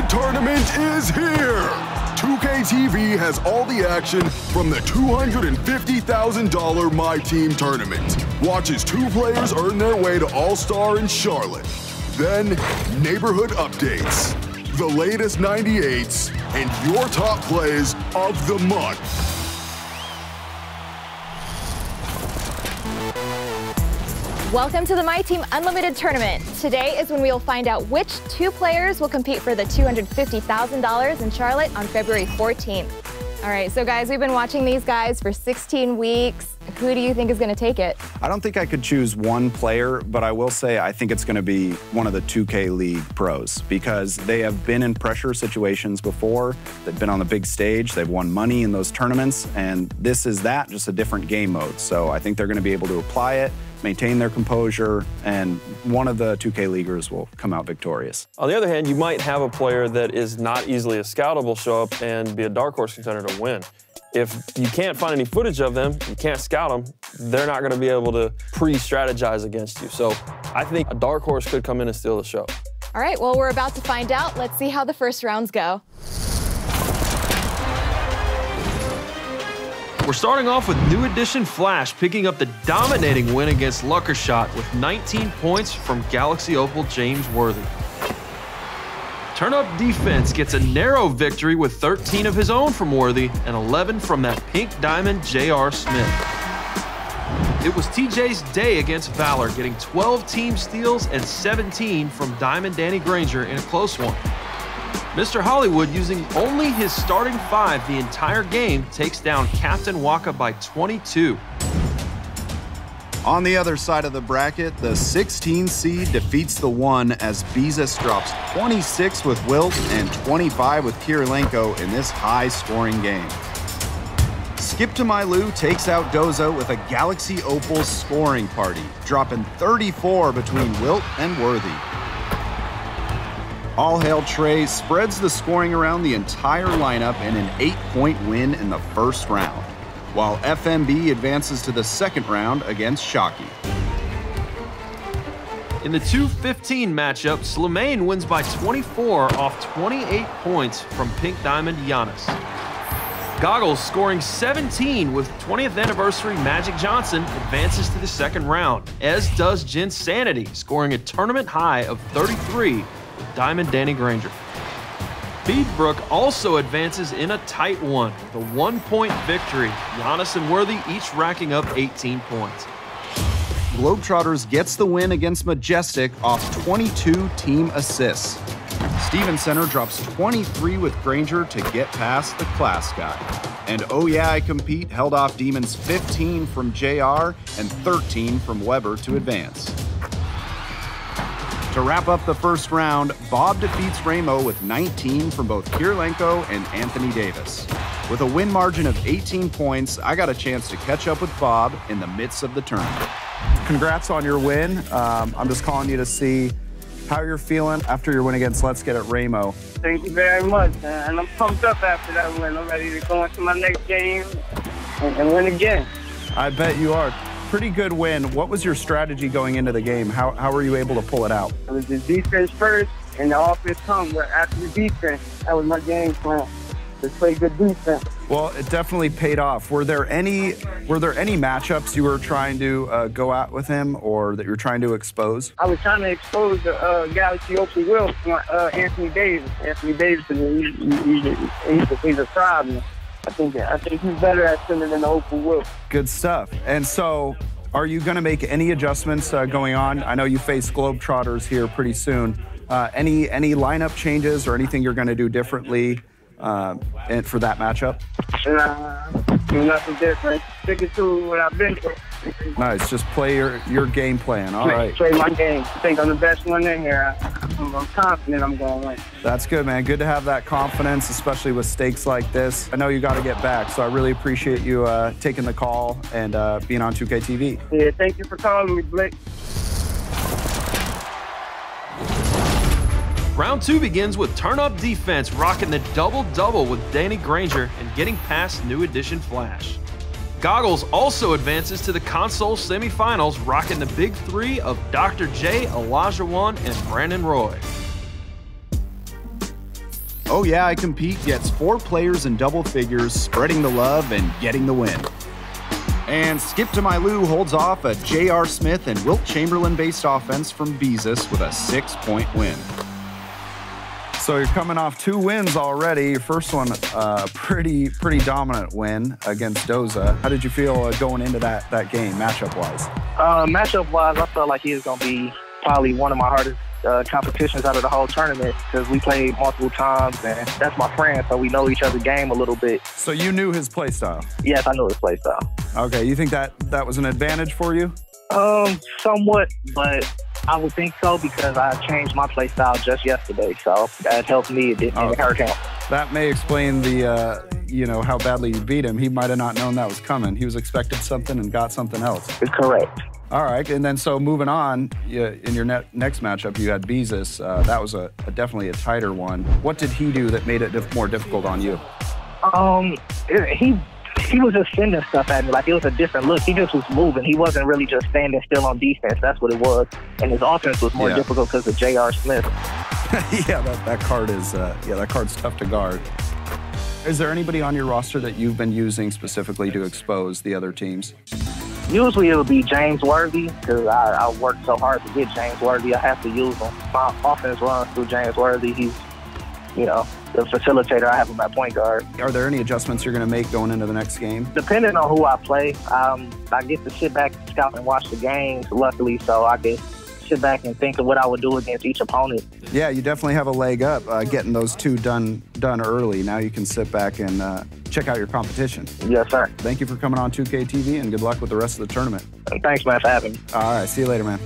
tournament is here! 2K TV has all the action from the $250,000 MyTEAM tournament. Watch as 2 players earn their way to All-Star in Charlotte. Then, neighborhood updates, the latest 98s, and your top plays of the month. Welcome to the MyTEAM Unlimited Tournament. Today is when we will find out which 2 players will compete for the $250,000 in Charlotte on February 14th. All right, so guys, we've been watching these guys for 16 weeks. Who do you think is going to take it? I don't think I could choose one player, but I will say I think it's going to be one of the 2K League pros because they have been in pressure situations before. They've been on the big stage. They've won money in those tournaments, and this is that, just a different game mode. So I think they're going to be able to apply it, maintain their composure, and one of the 2K Leaguers will come out victorious. On the other hand, you might have a player that is not easily a scoutable show up and be a dark horse contender to win. If you can't find any footage of them, you can't scout them, they're not going to be able to pre-strategize against you. So I think a dark horse could come in and steal the show. All right, well, we're about to find out. Let's see how the first rounds go. We're starting off with New Edition Flash picking up the dominating win against Luckershot with 19 points from Galaxy Opal James Worthy. Turn Up Defense gets a narrow victory with 13 of his own from Worthy and 11 from that pink diamond J.R. Smith. It was TJ's day against Valor, getting 12 team steals and 17 from Diamond Danny Granger in a close one. Mr. Hollywood, using only his starting 5 the entire game, takes down Captain Waka by 22. On the other side of the bracket, the 16 seed defeats the 1 as Bezos drops 26 with Wilt and 25 with Kirilenko in this high-scoring game. Skip to My Lou takes out Dozo with a Galaxy Opal scoring party, dropping 34 between Wilt and Worthy. All Hail Trey spreads the scoring around the entire lineup in an 8-point win in the first round, while FMB advances to the second round against Shockey. In the 2-15 matchup, Slimane wins by 24 off 28 points from Pink Diamond Giannis. Goggles, scoring 17 with 20th anniversary Magic Johnson, advances to the second round, as does Jinsanity, scoring a tournament high of 33 with Diamond Danny Granger. Beadbrook also advances in a tight one with a 1-point victory. Giannis and Worthy each racking up 18 points. Globetrotters gets the win against Majestic off 22 team assists. Steven Center drops 23 with Granger to get past the class guy. And Oh Yeah I Compete held off Demons 15 from JR and 13 from Weber to advance. To wrap up the first round, Bob defeats Ramo with 19 from both Kirilenko and Anthony Davis. With a win margin of 18 points, I got a chance to catch up with Bob in the midst of the tournament. Congrats on your win. I'm just calling you to see how you're feeling after your win against Let's Get It Ramo. Thank you very much, and I'm pumped up after that win. I'm ready to go into my next game and win again. I bet you are. Pretty good win. What was your strategy going into the game? How were you able to pull it out? It was the defense first, and the offense come after the defense. That was my game plan. To play good defense. Well, it definitely paid off. Were there any matchups you were trying to go at with him, or that you were trying to expose? I was trying to expose the Galaxy Opal Will from Anthony Davis. Anthony Davis, he's a problem. I think he's better at sending than the Opal Will. Good stuff. And so, are you going to make any adjustments going on? I know you face Globetrotters here pretty soon. Any lineup changes or anything you're going to do differently for that matchup? Nothing different. Sticking to what I've been through. Nice. Just play your game plan. All right. Play my game. I think I'm the best one in here. I'm confident I'm going to win. That's good, man. Good to have that confidence, especially with stakes like this. I know you got to get back, so I really appreciate you taking the call and being on 2K TV. Yeah, thank you for calling me, Blake. Round 2 begins with Turn Up Defense rocking the double-double with Danny Granger and getting past New Edition Flash. Goggles also advances to the console semifinals, rocking the big 3 of Dr. J, Elijah One, and Brandon Roy. Oh Yeah, I Compete gets 4 players in double figures, spreading the love and getting the win. And Skip to My Lou holds off a J.R. Smith and Wilt Chamberlain-based offense from Beezus with a 6-point win. So you're coming off 2 wins already. Your first one, pretty dominant win against Doza. How did you feel going into that game, matchup-wise? Matchup-wise, I felt like he was going to be probably one of my hardest competitions out of the whole tournament because we played multiple times, and that's my friend, so we know each other's game a little bit. So you knew his play style? Yes, I knew his play style. Okay, you think that was an advantage for you? Somewhat, but I would think so because I changed my play style just yesterday, so that helped me. It didn't hurt him. That may explain the, how badly you beat him. He might have not known that was coming. He was expected something and got something else. It's correct. All right, and then so moving on, in your next matchup, you had Beezus. That was definitely a tighter one. What did he do that made it more difficult on you? He was just sending stuff at me like it was a different look. He just was moving. He wasn't really just standing still on defense. That's what it was. And his offense was more difficult because of J.R. Smith. Yeah, that card is that card's tough to guard. Is there anybody on your roster that you've been using specifically to expose the other teams? Usually it would be James Worthy because I worked so hard to get James Worthy. I have to use him. My offense runs through James Worthy. He's, the facilitator. I have him at point guard. Are there any adjustments you're going to make going into the next game? Depending on who I play, I get to sit back, scout, and watch the games, luckily, so I can sit back and think of what I would do against each opponent. Yeah, you definitely have a leg up getting those 2 done early. Now you can sit back and check out your competition. Yes, sir. Thank you for coming on 2K TV, and good luck with the rest of the tournament. And thanks, man, for having me. All right, see you later, man.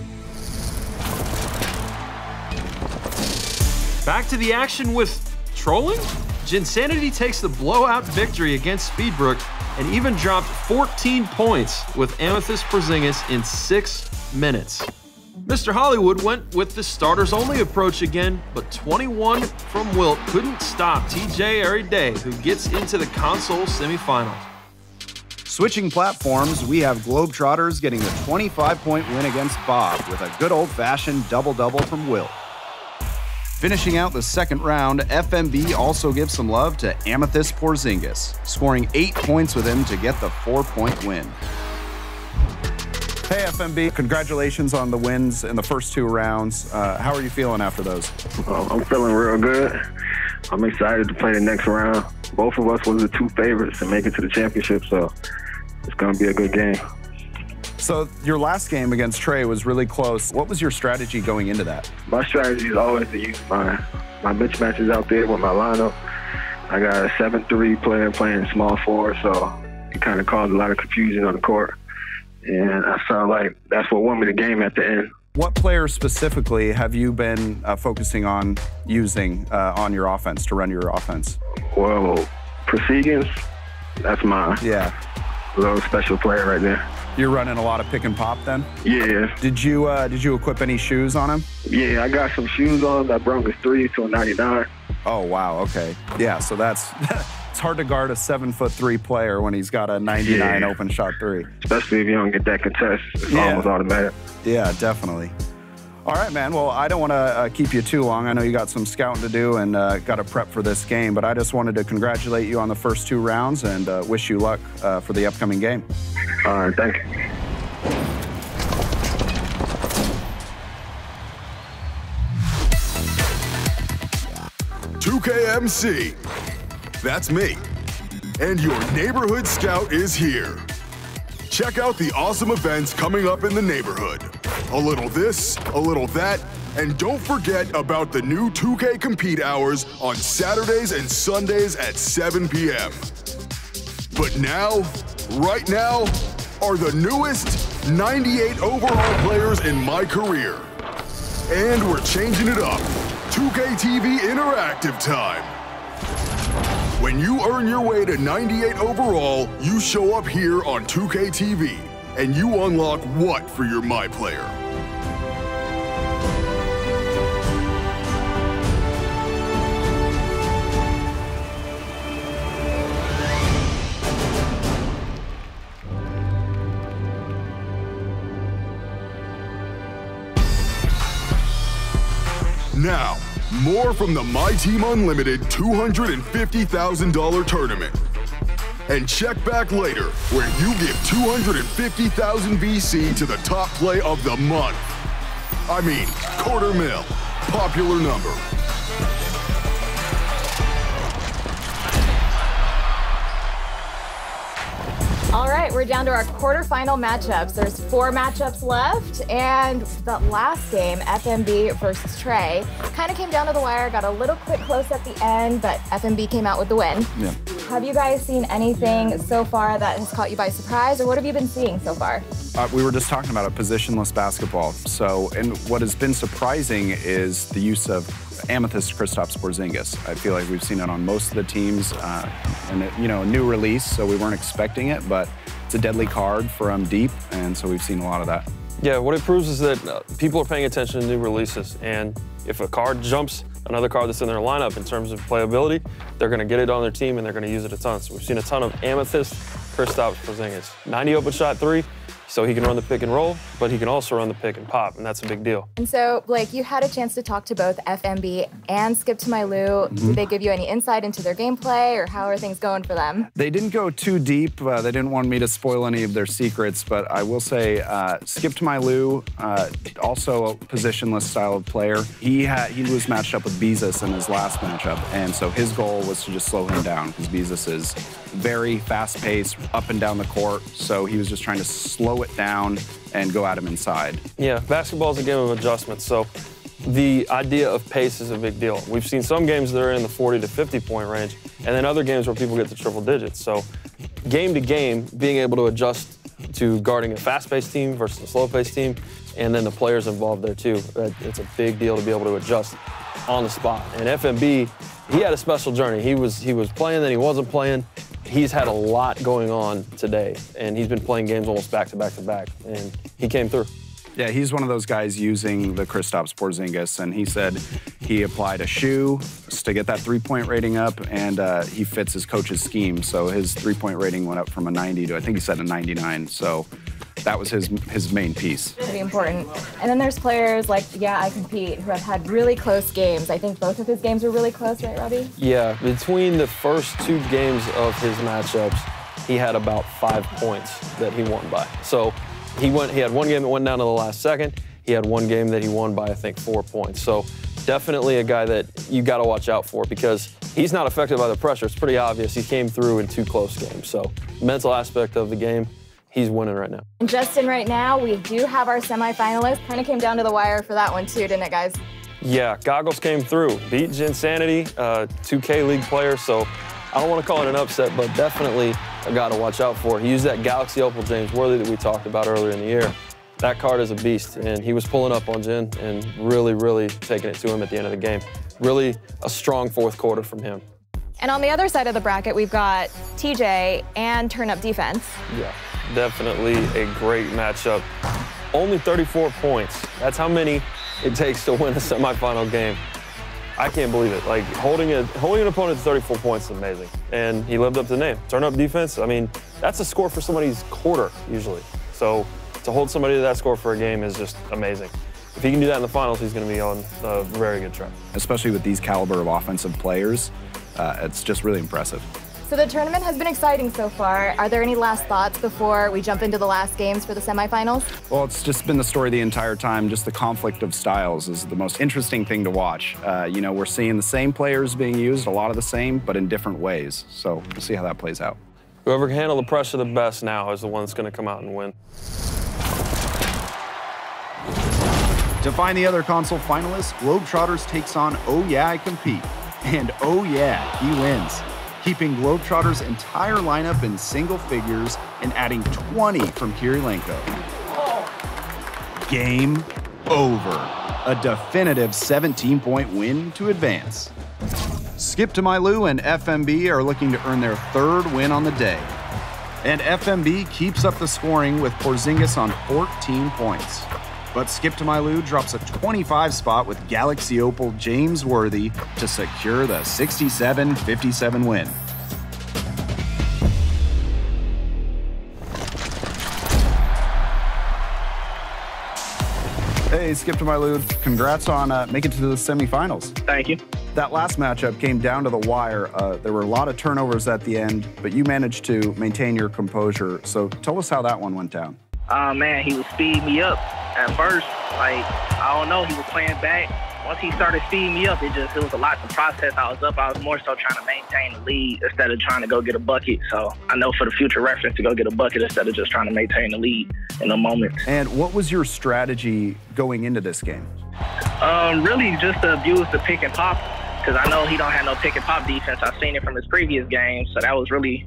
Back to the action with trolling? Jinsanity takes the blowout victory against Speedbrook and even dropped 14 points with Amethyst Porzingis in 6 minutes. Mr. Hollywood went with the starters-only approach again, but 21 from Wilt couldn't stop TJ Everyday, who gets into the console semifinals. Switching platforms, we have Globetrotters getting the 25-point win against Bob with a good old-fashioned double-double from Wilt. Finishing out the second round, FMB also gives some love to Amethyst Porzingis, scoring 8 points with him to get the 4-point win. Hey, FMB, congratulations on the wins in the first 2 rounds. How are you feeling after those? I'm feeling real good. I'm excited to play the next round. Both of us was the 2 favorites to make it to the championship, so it's going to be a good game. So your last game against Trey was really close. What was your strategy going into that? My strategy is always to use my mismatches out there with my lineup. I got a 7-3 player playing small forward, so it kind of caused a lot of confusion on the court. And I felt like that's what won me the game at the end. What players specifically have you been focusing on using on your offense to run your offense? Well, Porzingis, that's my little special player right there. You're running a lot of pick and pop then? Yeah. Did you equip any shoes on him? Yeah, I got some shoes on that brought his 3 to a 99. Oh, wow, okay. Yeah, so that's it's hard to guard a 7'3" player when he's got a 99 open shot 3. Especially if you don't get that contest. It's almost automatic. Yeah, definitely. All right, man. Well, I don't want to keep you too long. I know you got some scouting to do and got to prep for this game, but I just wanted to congratulate you on the first 2 rounds and wish you luck for the upcoming game. All right, thank you. "2KMC, that's me. And your neighborhood scout is here. Check out the awesome events coming up in the neighborhood. A little this, a little that, and don't forget about the new 2K Compete hours on Saturdays and Sundays at 7 p.m. But now, right now, are the newest 98 overall players in my career. And we're changing it up. 2K TV Interactive time. When you earn your way to 98 overall, you show up here on 2K TV, and you unlock what for your My Player? Now, More from the MyTEAM Unlimited $250,000 tournament. And check back later, where you give 250,000 VC to the top play of the month. I mean, $250,000, popular number. All right, we're down to our quarterfinal matchups. There's 4 matchups left, and the last game, FMB versus Trey, kind of came down to the wire, got a little bit close at the end, but FMB came out with the win. Yeah. Have you guys seen anything so far that has caught you by surprise, or what have you been seeing so far? We were just talking about a positionless basketball. So, and what has been surprising is the use of Amethyst Kristaps Porzingis. I feel like we've seen it on most of the teams, and a new release, so we weren't expecting it, but it's a deadly card from deep, and so we've seen a lot of that. Yeah, what it proves is that people are paying attention to new releases, and if a card jumps another card that's in their lineup in terms of playability, they're going to get it on their team and they're going to use it a ton. So we've seen a ton of Amethyst Kristaps Porzingis. 90 open shot 3, so he can run the pick and roll, but he can also run the pick and pop, and that's a big deal. And so, Blake, you had a chance to talk to both FMB and Skip to My Lou. Did they give you any insight into their gameplay, or how are things going for them? They didn't go too deep. They didn't want me to spoil any of their secrets, but I will say Skip to My Lou, also a positionless style of player. He was matched up with Beezus in his last matchup, and so his goal was to just slow him down, because Beezus is very fast-paced, up and down the court, so he was just trying to slow it down and go at him inside. Yeah, basketball is a game of adjustments, so the idea of pace is a big deal. We've seen some games that are in the 40 to 50 point range, and then other games where people get to triple digits. So game to game, being able to adjust to guarding a fast-paced team versus a slow-paced team, and then the players involved there too. It's a big deal to be able to adjust on the spot. And FMB, he had a special journey. He was playing, then he wasn't playing. He's had a lot going on today, and he's been playing games almost back to back to back, and he came through. Yeah, he's one of those guys using the Kristaps Porzingis, and he said he applied a shoe to get that three-point rating up, and he fits his coach's scheme. So his three-point rating went up from a 90 to, I think he said, a 99. So that was his main piece. Pretty important. And then there's players like Yeah I Compete who have had really close games. I think both of his games were really close, right, Robbie? Yeah, between the first 2 games of his matchups, he had about 5 points that he won by. So he had one game that went down to the last second. He had one game that he won by, I think, 4 points. So definitely a guy that you got to watch out for, because he's not affected by the pressure. It's pretty obvious. He came through in 2 close games. So mental aspect of the game, he's winning right now. And Justin, right now, we do have our semifinalist. Kind of came down to the wire for that one too, didn't it, guys? Yeah, Goggles came through. Beat Jinsanity, 2K League player, so I don't want to call it an upset, but definitely a guy to watch out for. He used that Galaxy Opal James Worthy that we talked about earlier in the year. That card is a beast, and he was pulling up on Jin and really, really taking it to him at the end of the game. Really a strong 4th quarter from him. And on the other side of the bracket, we've got TJ and Turn Up Defense. Yeah, definitely a great matchup. Only 34 points. That's how many it takes to win a semifinal game. I can't believe it. Like, holding an opponent to 34 points is amazing. And he lived up to the name. Turn Up Defense, I mean, that's a score for somebody's quarter, usually. So to hold somebody to that score for a game is just amazing. If he can do that in the finals, he's going to be on a very good track. Especially with these caliber of offensive players, it's just really impressive. So the tournament has been exciting so far. Are there any last thoughts before we jump into the last games for the semifinals? Well, it's just been the story the entire time. Just the conflict of styles is the most interesting thing to watch. We're seeing the same players being used, a lot of the same, but in different ways. So we'll see how that plays out. Whoever can handle the pressure the best now is the one that's going to come out and win. To find the other console finalists, Globetrotters takes on Oh Yeah I Compete. And oh yeah, he wins, keeping Globetrotters' entire lineup in single figures and adding 20 from Kirilenko. Game over. A definitive 17-point win to advance. Skip to My Lou and FMB are looking to earn their 3rd win on the day. And FMB keeps up the scoring with Porzingis on 14 points. But Skip to My Lou drops a 25 spot with Galaxy Opal James Worthy to secure the 67-57 win. Hey, Skip to my Lou. Congrats on making it to the semifinals. Thank you. That last matchup came down to the wire. There were a lot of turnovers at the end, but you managed to maintain your composure. So tell us how that one went down. Man, he was speeding me up at first. Like, I don't know, he was playing back. Once he started speeding me up, it was a lot to process. I was more so trying to maintain the lead instead of trying to go get a bucket. So I know for the future reference to go get a bucket instead of just trying to maintain the lead in the moment. And what was your strategy going into this game? Really just to abuse the pick and pop, because I know he don't have no pick and pop defense. I've seen it from his previous games, so that was really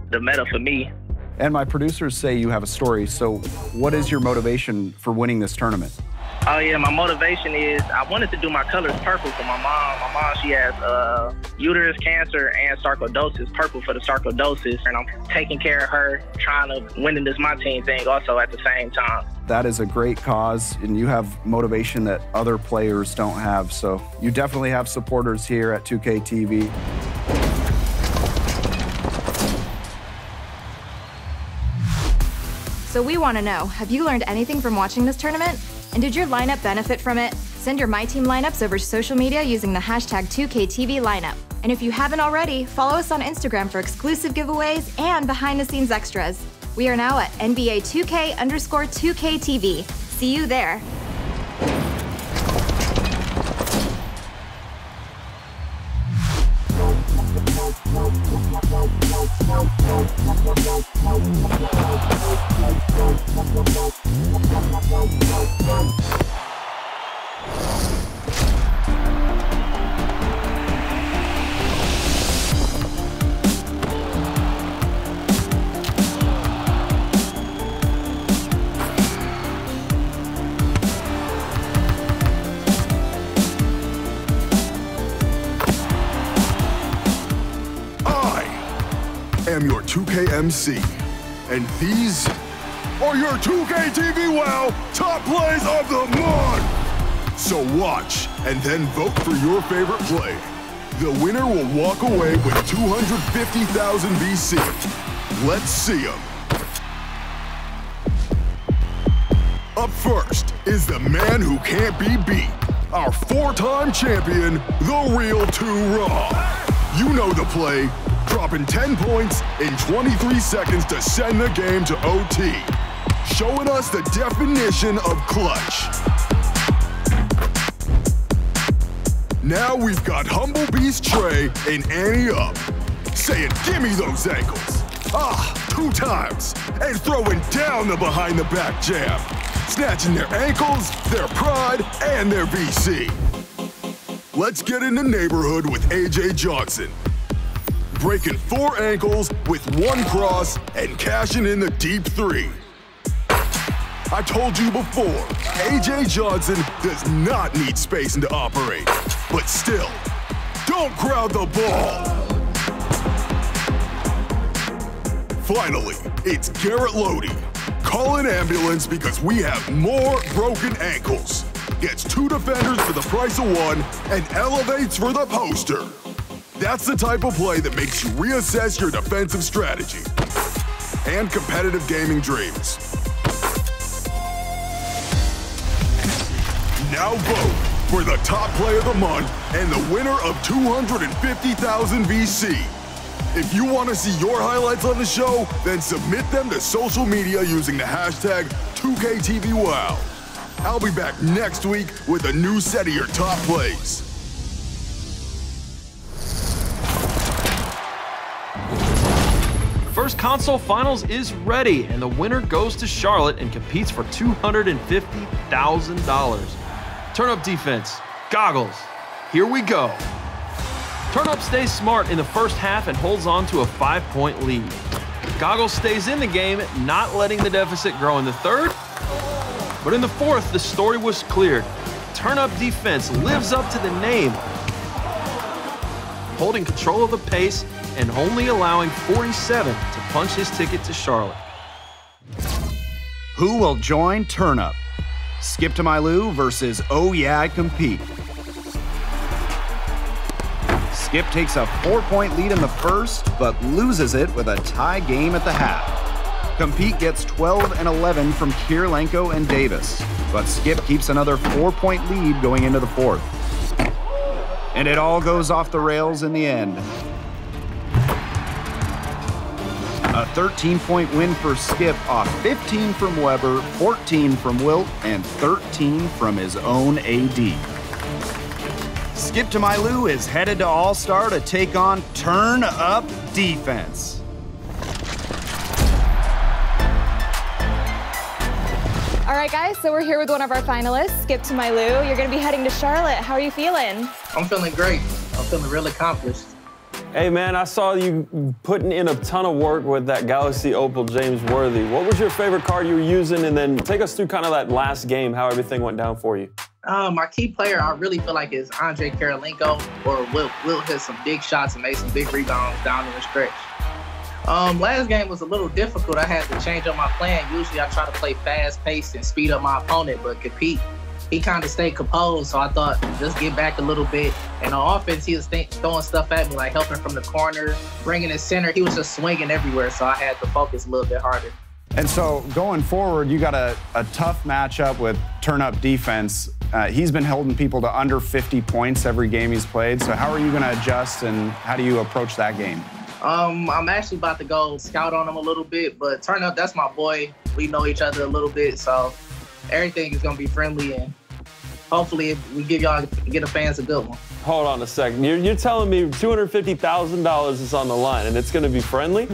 the meta for me. And my producers say you have a story, so what is your motivation for winning this tournament? Oh yeah, my motivation is I wanted to do my colors purple for my mom. My mom, she has uterus cancer and sarcoidosis, purple for the sarcoidosis, and I'm taking care of her, trying to win in this MyTEAM thing also at the same time. That is a great cause, and you have motivation that other players don't have, so you definitely have supporters here at 2K TV. So we want to know, have you learned anything from watching this tournament? And did your lineup benefit from it? Send your MyTEAM lineups over social media using the hashtag 2KTVLineup. And if you haven't already, follow us on Instagram for exclusive giveaways and behind-the-scenes extras. We are now at NBA 2K_2KTV. See you there. am your 2K MC, and these are your 2K TV WoW top plays of the month. So watch and then vote for your favorite play. The winner will walk away with 250,000 VC. Let's see them. Up first is the man who can't be beat, our four-time champion, the Real 2 Raw. You know the play, dropping 10 points in 23 seconds to send the game to OT. Showing us the definition of clutch. Now we've got Humble Beast Trey and Annie up, saying, "Give me those ankles." 2 times, and throwing down the behind the back jab, snatching their ankles, their pride, and their VC. Let's get in the neighborhood with AJ Johnson, breaking 4 ankles with 1 cross and cashing in the deep 3. I told you before, AJ Johnson does not need spacing to operate, but still, don't crowd the ball. Finally, it's Garrett Lodi. Call an ambulance because we have more broken ankles. Gets 2 defenders for the price of 1 and elevates for the poster. That's the type of play that makes you reassess your defensive strategy and competitive gaming dreams. Now vote for the top play of the month and the winner of 250,000 VC. If you want to see your highlights on the show, then submit them to social media using the hashtag 2KTVWow. I'll be back next week with a new set of your top plays. First console finals is ready, and the winner goes to Charlotte and competes for $250,000. Turn up defense, goggles, here we go. Turn up stays smart in the first half and holds on to a 5-point lead. Goggles stays in the game, not letting the deficit grow in the third. But in the fourth, the story was cleared. Turn up defense lives up to the name, holding control of the pace and only allowing 47 to punch his ticket to Charlotte. Who will join Turn Up? Skip to My Lou versus Oh Yeah I Compete. Skip takes a 4-point lead in the first, but loses it with a tie game at the half. Compete gets 12 and 11 from Kirilenko and Davis, but Skip keeps another 4-point lead going into the fourth. And it all goes off the rails in the end. A 13-point win for Skip off 15 from Weber, 14 from Wilt, and 13 from his own AD. Skip to My Lou is headed to All-Star to take on Turn Up Defense. All right, guys, so we're here with one of our finalists, Skip to My Lou. You're going to be heading to Charlotte. How are you feeling? I'm feeling great. I'm feeling really accomplished. Hey, man, I saw you putting in a ton of work with that Galaxy Opal James Worthy. What was your favorite card you were using? And then take us through kind of that last game, how everything went down for you. My key player, I really feel like, is Andre Kirilenko or Wilt. Wilt hit some big shots and made some big rebounds down in the stretch. Last game was a little difficult. I had to change up my plan. Usually I try to play fast-paced and speed up my opponent, but Compete, he kind of stayed composed, so I thought just get back a little bit. And on offense, he was throwing stuff at me, like helping from the corner, bringing his center. He was just swinging everywhere, so I had to focus a little bit harder. And so going forward, you got a tough matchup with Turn Up Defense. He's been holding people to under 50 points every game he's played. So how are you going to adjust, and how do you approach that game? I'm actually about to go scout on him a little bit, but Turn Up, that's my boy. We know each other a little bit, so everything is going to be friendly, and hopefully we get the fans a good one. Hold on a second. You're telling me $250,000 is on the line, and it's going to be friendly?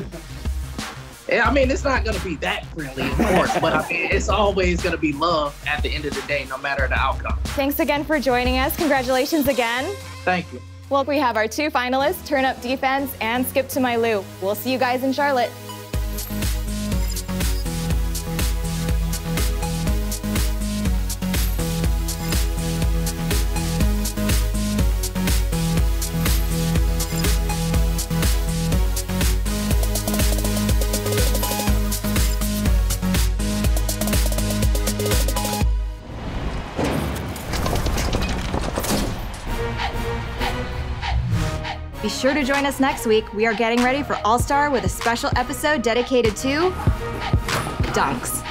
Yeah, I mean, it's not going to be that friendly, of course, but I mean, it's always going to be love at the end of the day, no matter the outcome. Thanks again for joining us. Congratulations again. Thank you. Well, we have our two finalists, Turn Up Defense and Skip to My Lou. We'll see you guys in Charlotte. Be sure to join us next week. We are getting ready for All-Star with a special episode dedicated to dunks.